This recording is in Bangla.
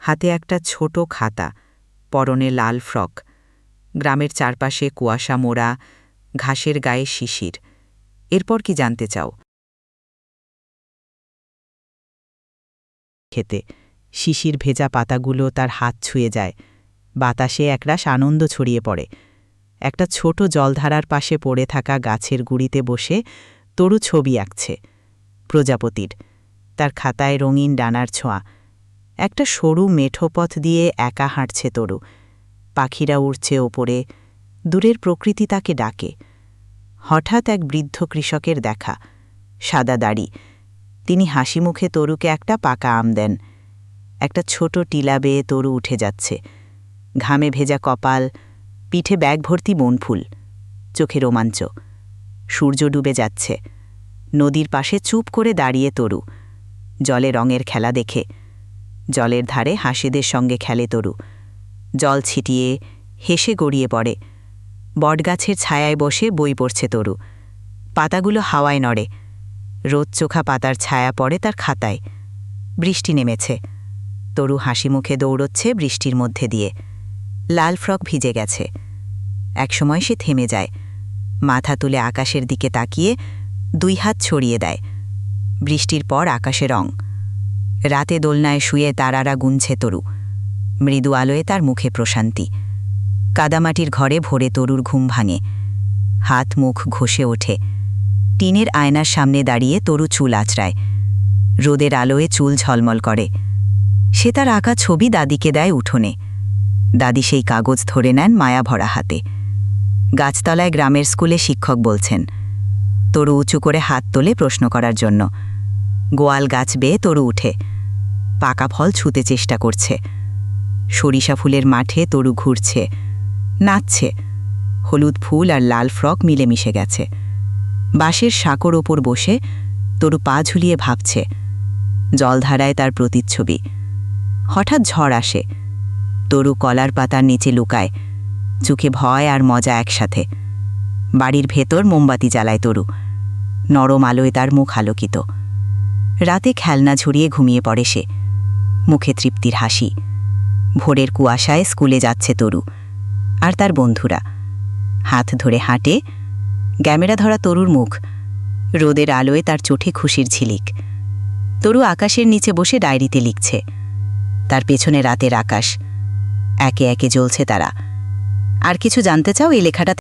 হাতে একটা ছোট খাতা, পরনে লাল ফ্রক। গ্রামের চারপাশে কুয়াশা মোড়া, ঘাসের গায়ে শিশির। এরপর কি জানতে চাও? খেতে শিশির ভেজা পাতাগুলো তার হাত ছুঁয়ে যায়। বাতাসে একরাশ আনন্দ ছড়িয়ে পড়ে। একটা ছোট জলধারার পাশে পড়ে থাকা গাছের গুঁড়িতে বসে তরু ছবি আঁকছে প্রজাপতির। তার খাতায় রঙিন ডানার ছোঁয়া। একটা সরু মেঠো পথ দিয়ে একা হাঁটছে তরু। পাখিরা উড়ছে ওপরে, দূরের প্রকৃতি তাকে ডাকে। হঠাৎ এক বৃদ্ধ কৃষকের দেখা, সাদা দাড়ি। তিনি হাসি মুখে তরুকে একটা পাকা আম দেন। একটা ছোট টিলা বেয়ে তরু উঠে যাচ্ছে, ঘামে ভেজা কপাল, পিঠে ব্যাগ ভর্তি বনফুল, চোখে রোমাঞ্চ। সূর্য ডুবে যাচ্ছে। নদীর পাশে চুপ করে দাঁড়িয়ে তরু, জলে রঙের খেলা দেখে। জলের ধারে হাঁসেদের সঙ্গে খেলে তরু। জল ছিটিয়ে হেসে গড়িয়ে পড়ে। বটগাছের ছায়ায় বসে বই পড়ছে তরু। পাতাগুলো হাওয়ায় নড়ে। রোদ চোখা পাতার ছায়া পড়ে তার খাতায়। বৃষ্টি নেমেছে। তরু হাসি মুখে দৌড়চ্ছে বৃষ্টির মধ্যে দিয়ে। লাল ফ্রক ভিজে গেছে। একসময় সে থেমে যায়, মাথা তুলে আকাশের দিকে তাকিয়ে দুই হাত ছড়িয়ে দেয়। বৃষ্টির পর আকাশে রং। রাতে দোলনায় শুয়ে তারারা গুনছে তরু। মৃদু আলোয় তার মুখে প্রশান্তি। কাদামাটির ঘরে ভোরে তরুর ঘুম ভাঙে। হাত মুখ ঘষে ওঠে। টিনের আয়নার সামনে দাঁড়িয়ে তরু চুল আঁচড়ায়। রোদের আলোয় চুল ঝলমল করে। সে তার আঁকা ছবি দাদিকে দেয় উঠোনে। দাদি সেই কাগজ ধরে নেন মায়া ভরা হাতে। গাছতলায় গ্রামের স্কুলে শিক্ষক বলছেন। তরু উঁচু করে হাত তোলে প্রশ্ন করার জন্য। গোয়াল গাছ বেয়ে তরু উঠে। পাকা ফল ছুঁতে চেষ্টা করছে। সরিষা ফুলের মাঠে তরু ঘুরছে, নাচছে। হলুদ ফুল আর লাল ফ্রক মিলেমিশে গেছে। বাঁশের সাঁকোর ওপর বসে তরু পা ঝুলিয়ে ভাবছে। জলধারায় তার প্রতিচ্ছবি। হঠাৎ ঝড় আসে। তরু কলার পাতার নিচে লুকায়, চোখে ভয় আর মজা একসাথে। বাড়ির ভেতর মোমবাতি জ্বালায় তরু। নরম আলোয় তার মুখ আলোকিত। রাতে খেলনা ঝরিয়ে ঘুমিয়ে পড়ে সে, মুখে তৃপ্তির হাসি। ভোরের কুয়াশায় স্কুলে যাচ্ছে তরু। আর তার বন্ধুরা হাত ধরে হাঁটে। ক্যামেরা ধরা তরুর মুখ, রোদের আলোয় তার চোখে খুশির ঝিলিক। তরু আকাশের নিচে বসে ডায়েরিতে লিখছে। তার পেছনে রাতের আকাশ, একে একে জ্বলছে তারা। আর কিছু জানতে চাও এই লেখাটা?